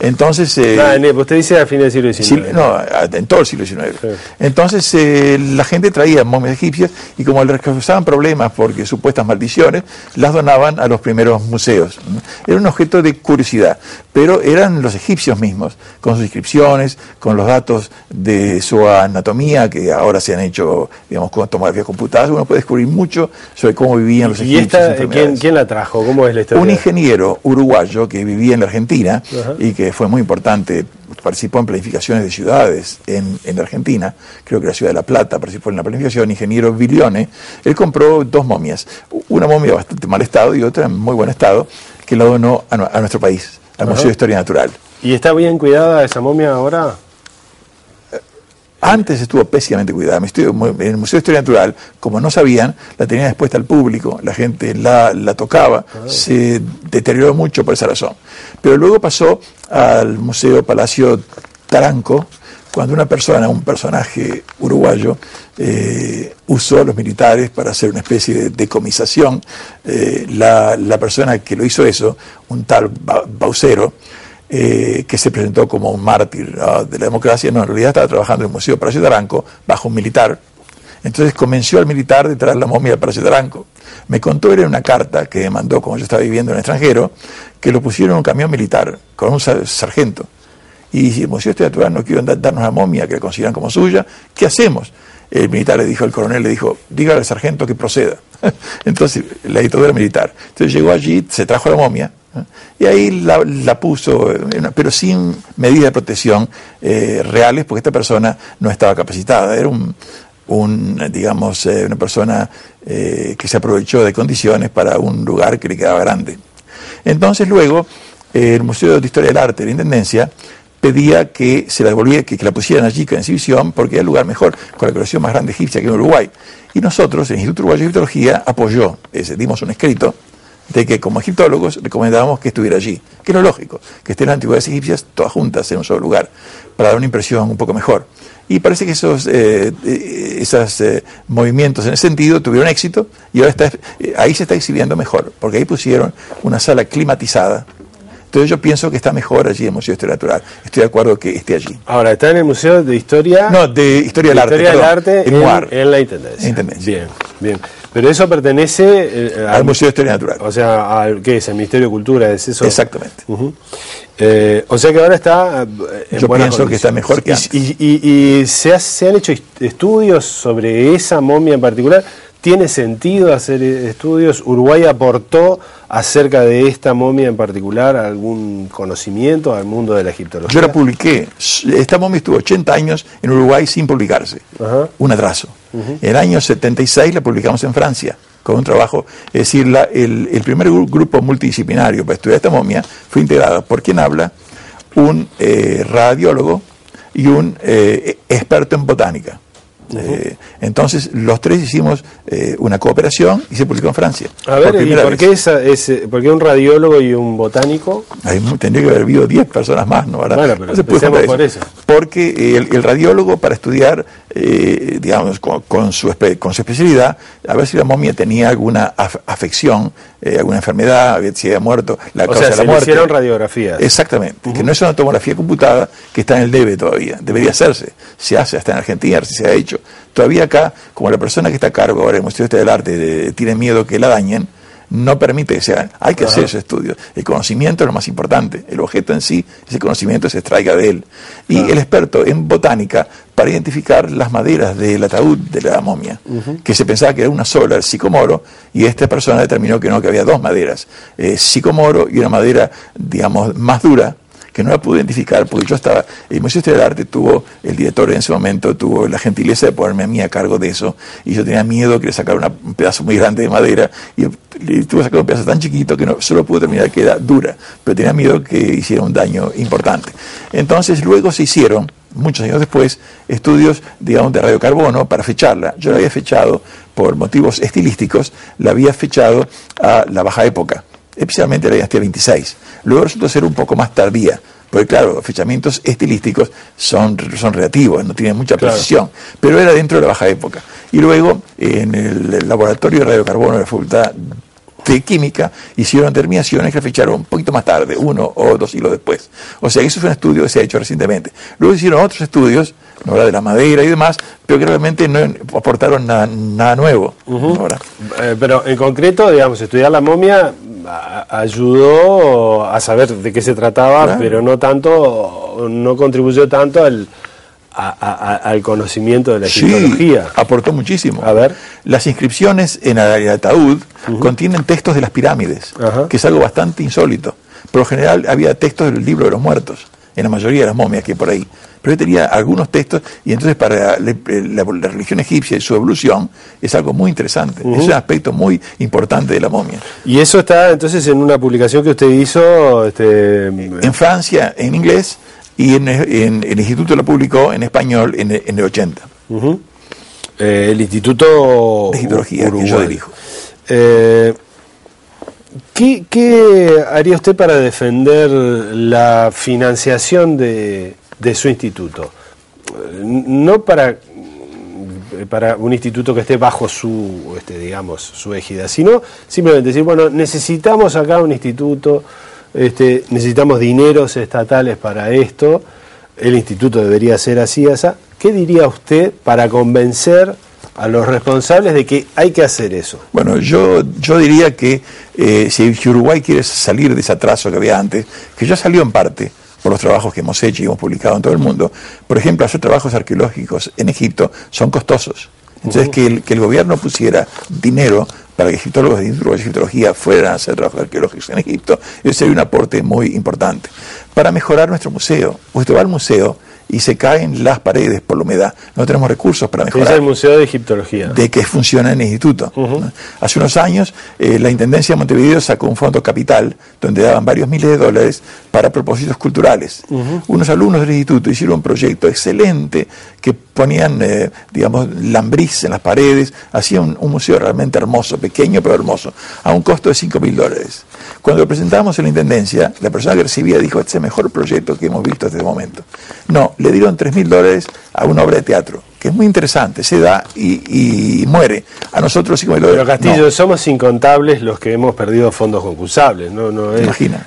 Entonces, usted dice a fines del siglo XIX. No, en todo el siglo XIX. Sí. Entonces, la gente traía momias egipcias y como les causaban problemas porque supuestas maldiciones, las donaban a los primeros museos. Era un objeto de curiosidad, pero eran los egipcios mismos, con sus inscripciones, con los datos de su anatomía, que ahora se han hecho, digamos, con tomografías computadas. Uno puede descubrir mucho sobre cómo vivían los egipcios. ¿Y quién la trajo? ¿Cómo es la historia? Un ingeniero uruguayo que vivía en la Argentina y que fue muy importante, participó en planificaciones de ciudades en la Argentina, creo que la ciudad de La Plata participó en la planificación, ingeniero Bilione. Él compró 2 momias, una momia bastante mal estado y otra en muy buen estado, que la donó a nuestro país, al Museo de Historia Natural. ¿Y está bien cuidada esa momia ahora? Antes estuvo pésimamente cuidada. En el Museo de Historia Natural, como no sabían, la tenían expuesta al público, la gente la tocaba, se deterioró mucho por esa razón. Pero luego pasó al Museo Palacio Taranco, cuando un personaje uruguayo, usó a los militares para hacer una especie de decomisación. La persona que lo hizo eso, un tal Baucero, que se presentó como un mártir de la democracia, no, en realidad estaba trabajando en el Museo Palacio Taranco bajo un militar. Entonces convenció al militar de traer la momia al Palacio Taranco. Me contó él en una carta que me mandó cuando yo estaba viviendo en el extranjero, que lo pusieron en un camión militar con un sargento. Y si el Museo de Historia Natural no quiere darnos la momia que la consideran como suya, ¿qué hacemos? El militar le dijo, el coronel le dijo, dígale al sargento que proceda. Entonces, la dictadura militar. Entonces llegó allí, se trajo la momia, y ahí la puso, pero sin medidas de protección reales, porque esta persona no estaba capacitada. Era digamos, una persona que se aprovechó de condiciones para un lugar que le quedaba grande. Entonces luego, el Museo de Historia del Arte de la Intendencia pedía que se la devolviera, que la pusieran allí en exhibición, porque era el lugar mejor, con la colección más grande egipcia que en Uruguay. Y nosotros, el Instituto Uruguayo de Egiptología, apoyó, dimos un escrito de que como egiptólogos recomendábamos que estuviera allí, que es lo lógico, que estén las antigüedades egipcias todas juntas en un solo lugar, para dar una impresión un poco mejor. Y parece que esos movimientos en ese sentido tuvieron éxito y ahora ahí se está exhibiendo mejor, porque ahí pusieron una sala climatizada. Entonces yo pienso que está mejor allí en el Museo de Historia Natural. Estoy de acuerdo que esté allí. Ahora, ¿está en el Museo de Historia? No, de Historia del Arte. Historia del Arte en la Intendencia. Bien, bien. Pero eso pertenece al Museo de Historia Natural. O sea, ¿qué es? ¿El Ministerio de Cultura? ¿Es eso? Exactamente. O sea que ahora está en yo pienso que está mejor que antes. ¿Y se han hecho estudios sobre esa momia en particular? ¿Tiene sentido hacer estudios? ¿Uruguay aportó acerca de esta momia en particular algún conocimiento al mundo de la egiptología? Yo la publiqué. Esta momia estuvo 80 años en Uruguay sin publicarse. Un atraso. En el año 76 la publicamos en Francia, con un trabajo, es decir, el primer grupo multidisciplinario para estudiar esta momia fue integrado por quien habla, un radiólogo y un experto en botánica. Entonces los tres hicimos una cooperación y se publicó en Francia. A ver, ¿por qué un radiólogo y un botánico? Tendría que haber habido 10 personas más, ¿no? Ahora, bueno, pero no se puede por eso. Porque el radiólogo, para estudiar, digamos, con su especialidad, a ver si la momia tenía alguna afección, alguna enfermedad, si había muerto, la causa de la muerte. Se hicieron radiografías. Exactamente, que no es una tomografía computada que está en el debe todavía, debería hacerse, se hace hasta en Argentina, si se ha hecho. Todavía acá, como la persona que está a cargo ahora del Museo de Historia del Arte tiene miedo que la dañen, no permite que se hagan. Hay que hacer esos estudios. El conocimiento es lo más importante. El objeto en sí, ese conocimiento se extraiga de él. Y el experto en botánica, para identificar las maderas del ataúd de la momia, que se pensaba que era una sola, el sicomoro, y esta persona determinó que no, que había 2 maderas, sicomoro y una madera, digamos, más dura, que no la pude identificar, porque yo estaba, el Museo de Historia del Arte el director en ese momento tuvo la gentileza de ponerme a mí a cargo de eso, y yo tenía miedo que le sacara un pedazo muy grande de madera, y tuve que sacar un pedazo tan chiquito que no solo pude determinar que era dura, pero tenía miedo que hiciera un daño importante. Entonces luego se hicieron, muchos años después, estudios, digamos, de radiocarbono para fecharla. Yo la había fechado, por motivos estilísticos, la había fechado a la Baja Época, especialmente la dinastía 26. Luego resultó ser un poco más tardía, Porque claro, fechamientos estilísticos son relativos, no tienen mucha precisión, pero era dentro de la baja época. Y luego, en el laboratorio de radiocarbono de la Facultad de Química, hicieron determinaciones que fecharon un poquito más tarde, 1 o 2 siglos después. O sea, eso fue un estudio que se ha hecho recientemente. Luego hicieron otros estudios, ¿no?, de la madera y demás, pero que realmente no aportaron nada nuevo. Pero en concreto, digamos, estudiar la momia ayudó a saber de qué se trataba, pero no contribuyó tanto al conocimiento de la egiptología. Sí, aportó muchísimo. A ver. Las inscripciones en el ataúd contienen textos de las pirámides, que es algo bastante insólito. Por lo general había textos del libro de los muertos, en la mayoría de las momias que hay por ahí. Pero tenía algunos textos, y entonces para la religión egipcia y su evolución es algo muy interesante. Es un aspecto muy importante de la momia. Y eso está entonces en una publicación que usted hizo en Francia, en inglés, y en el instituto lo publicó en español en el 80. El Instituto de Egiptología que yo dirijo. ¿Qué haría usted para defender la financiación de su instituto? No para un instituto que esté bajo su égida, sino simplemente decir, bueno, necesitamos acá un instituto, necesitamos dineros estatales para esto, el instituto debería ser así, así. ¿Qué diría usted para convencer a los responsables de que hay que hacer eso? Bueno, yo diría que si Uruguay quiere salir de ese atraso que había antes, que ya salió en parte por los trabajos que hemos hecho y hemos publicado en todo el mundo. Por ejemplo, hacer trabajos arqueológicos en Egipto son costosos. Entonces, que el gobierno pusiera dinero para que egiptólogos de egiptología fueran a hacer trabajos arqueológicos en Egipto, eso sería un aporte muy importante. Para mejorar nuestro museo, usted va al museo y se caen las paredes por la humedad. No tenemos recursos para mejorar. Es el Museo de Egiptología. De que funciona en el instituto. Hace unos años, la Intendencia de Montevideo sacó un fondo capital donde daban varios miles de dólares para propósitos culturales. Unos alumnos del instituto hicieron un proyecto excelente que ponían, lambris en las paredes, hacían un museo realmente hermoso, pequeño pero hermoso, a un costo de $5.000. Cuando lo presentamos en la Intendencia, la persona que recibía dijo, este es el mejor proyecto que hemos visto hasta este momento. No, le dieron $3.000 a una obra de teatro, que es muy interesante, se da y muere. A nosotros $5.000. Pero Castillo, no. Somos incontables los que hemos perdido fondos concursables, no es, imagina.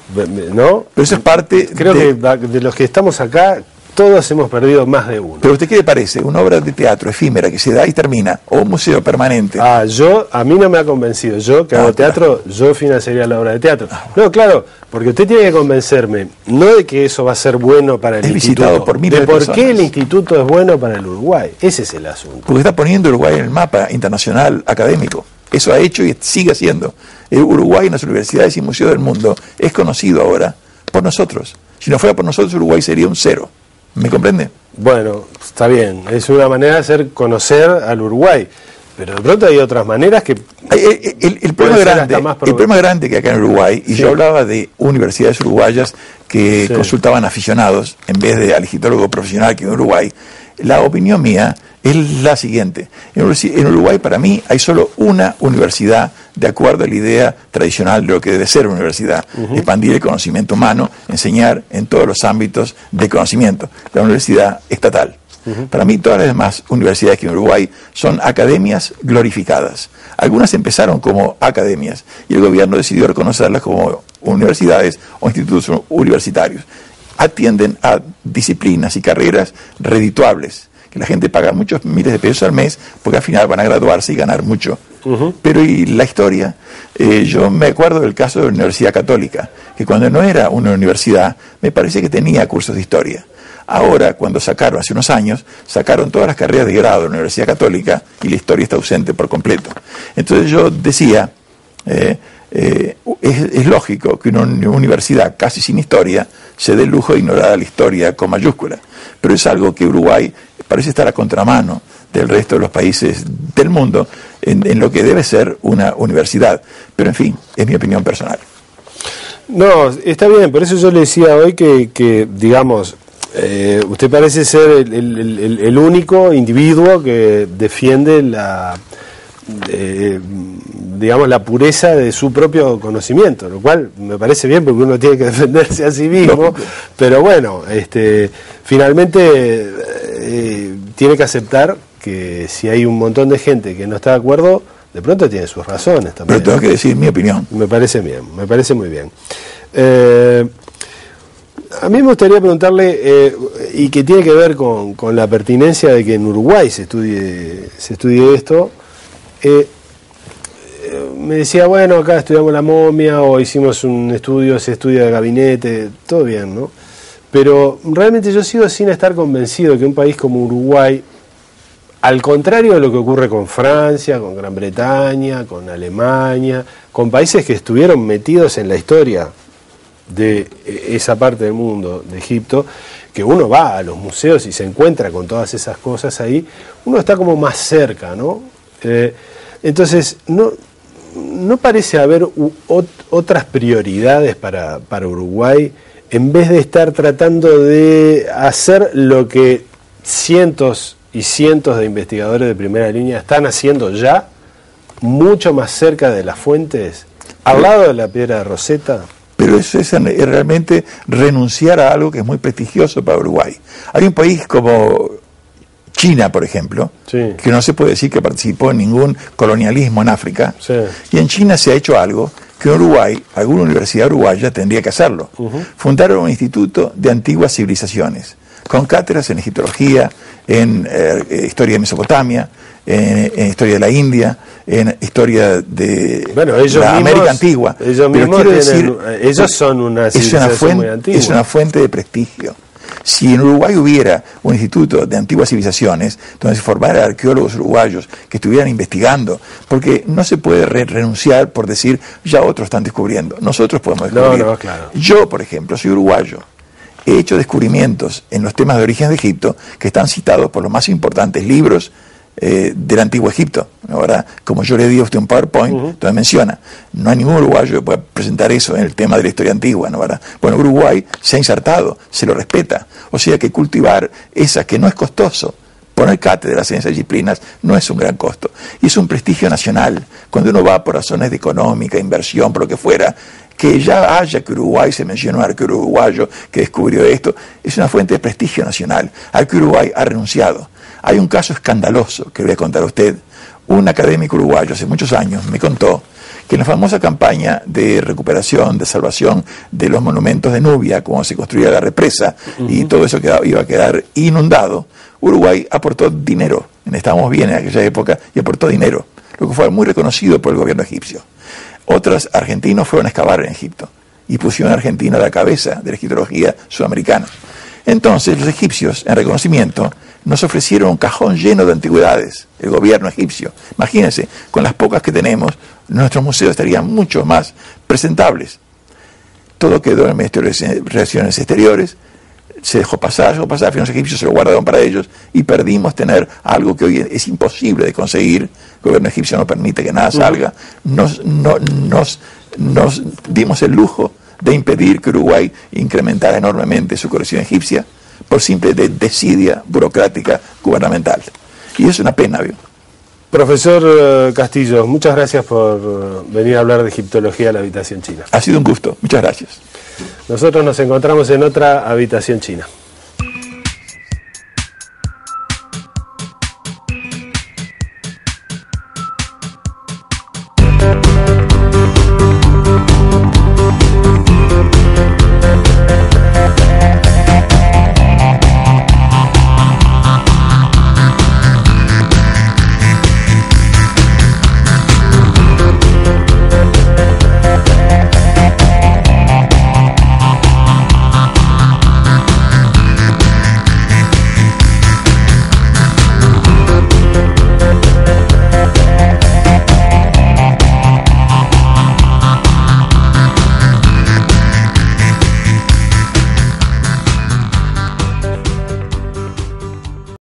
¿No? Pero eso es parte. Creo que de los que estamos acá, todos hemos perdido más de uno. ¿Pero a usted qué le parece? ¿Una obra de teatro efímera que se da y termina? ¿O un museo permanente? A mí no me ha convencido. Yo, que hago teatro, yo financiaría la obra de teatro. No, claro, porque usted tiene que convencerme, no de que eso va a ser bueno para el instituto, visitado por miles de por personas. qué el instituto es bueno para el Uruguay. Ese es el asunto. Porque está poniendo Uruguay en el mapa internacional académico. Eso ha hecho y sigue haciendo. El Uruguay en las universidades y museos del mundo es conocido ahora por nosotros. Si no fuera por nosotros, Uruguay sería un 0. ¿Me comprende? Bueno, está bien, es una manera de hacer conocer al Uruguay, pero de pronto hay otras maneras que... El problema grande que acá en Uruguay, y yo hablaba de universidades uruguayas que consultaban aficionados en vez de al egiptólogo profesional que en Uruguay, la opinión mía es la siguiente. En Uruguay, para mí, hay solo una universidad de acuerdo a la idea tradicional de lo que debe ser una universidad. Expandir el conocimiento humano, enseñar en todos los ámbitos de conocimiento. La universidad estatal. Para mí, todas las demás universidades que en Uruguay son academias glorificadas. Algunas empezaron como academias y el gobierno decidió reconocerlas como universidades o institutos universitarios. Atienden a disciplinas y carreras redituables, que la gente paga muchos miles de pesos al mes porque al final van a graduarse y ganar mucho. Pero y la historia, yo me acuerdo del caso de la Universidad Católica, que cuando no era una universidad, me parece que tenía cursos de historia. Ahora, cuando hace unos años, sacaron todas las carreras de grado de la Universidad Católica y la historia está ausente por completo. Entonces yo decía, es lógico que una universidad casi sin historia se dé el lujo de ignorar la historia con mayúscula, pero es algo que Uruguay parece estar a contramano del resto de los países del mundo en lo que debe ser una universidad. Pero en fin, es mi opinión personal. No, está bien, por eso yo le decía hoy que digamos, usted parece ser el único individuo que defiende digamos, la pureza de su propio conocimiento, lo cual me parece bien porque uno tiene que defenderse a sí mismo, pero bueno, finalmente tiene que aceptar que si hay un montón de gente que no está de acuerdo, de pronto tiene sus razones también. Pero tengo que decir mi opinión. Me parece bien, me parece muy bien. A mí me gustaría preguntarle, y que tiene que ver con la pertinencia de que en Uruguay se estudie esto. Me decía, bueno, acá estudiamos la momia o hicimos un estudio, se estudia de gabinete, todo bien, ¿no? Pero realmente yo sigo sin estar convencido que un país como Uruguay, al contrario de lo que ocurre con Francia, con Gran Bretaña, con Alemania, con países que estuvieron metidos en la historia de esa parte del mundo, de Egipto, que uno va a los museos y se encuentra con todas esas cosas ahí, uno está como más cerca, ¿no? Entonces, no parece haber otras prioridades para Uruguay, en vez de estar tratando de hacer lo que cientos y cientos de investigadores de primera línea están haciendo ya, mucho más cerca de las fuentes, al lado de la piedra de Rosetta. Pero eso es realmente renunciar a algo que es muy prestigioso para Uruguay. Hay un país como China, por ejemplo, sí, que no se puede decir que participó en ningún colonialismo en África, sí, y en China se ha hecho algo que en Uruguay, alguna universidad uruguaya tendría que hacerlo. Fundaron un instituto de antiguas civilizaciones, con cátedras en egiptología, en historia de Mesopotamia, en historia de la India, en historia de la América Antigua. Ellos son una civilización muy antigua. Es una fuente de prestigio. Si en Uruguay hubiera un instituto de antiguas civilizaciones, donde se formaran arqueólogos uruguayos que estuvieran investigando, porque no se puede renunciar por decir, ya otros están descubriendo, nosotros podemos descubrir. No, claro. Yo, por ejemplo, soy uruguayo, he hecho descubrimientos en los temas de origen de Egipto que están citados por los más importantes libros del antiguo Egipto. Ahora, como yo le di a usted un PowerPoint, entonces menciona, no hay ningún uruguayo que pueda presentar eso en el tema de la historia antigua, ¿no? Ahora, bueno, Uruguay se ha insertado, se lo respeta, o sea que cultivar esa que no es costoso, poner cátedras en esas disciplinas no es un gran costo, y es un prestigio nacional. Cuando uno va por razones de económica, inversión, por lo que fuera, que ya haya que Uruguay se menciona un arqueólogo uruguayo que descubrió esto, es una fuente de prestigio nacional, al que Uruguay ha renunciado. Hay un caso escandaloso que voy a contar a usted. Un académico uruguayo hace muchos años me contó que en la famosa campaña de recuperación, de salvación de los monumentos de Nubia, como se construía la represa y todo eso iba a quedar inundado, Uruguay aportó dinero. Estábamos bien en aquella época y aportó dinero, lo que fue muy reconocido por el gobierno egipcio. Otros argentinos fueron a excavar en Egipto y pusieron a Argentina a la cabeza de la egiptología sudamericana. Entonces los egipcios, en reconocimiento, nos ofrecieron un cajón lleno de antigüedades, el gobierno egipcio. Imagínense, con las pocas que tenemos, nuestros museos estarían mucho más presentables. Todo quedó en el Ministerio de Relaciones Exteriores, se dejó pasar, los egipcios se lo guardaron para ellos y perdimos tener algo que hoy es imposible de conseguir. El gobierno egipcio no permite que nada salga. Nos dimos el lujo de impedir que Uruguay incrementara enormemente su colección egipcia por simple desidia burocrática gubernamental. Y es una pena, ¿vio? Profesor Castillo, muchas gracias por venir a hablar de egiptología a la Habitación China. Ha sido un gusto, muchas gracias. Nosotros nos encontramos en otra Habitación China.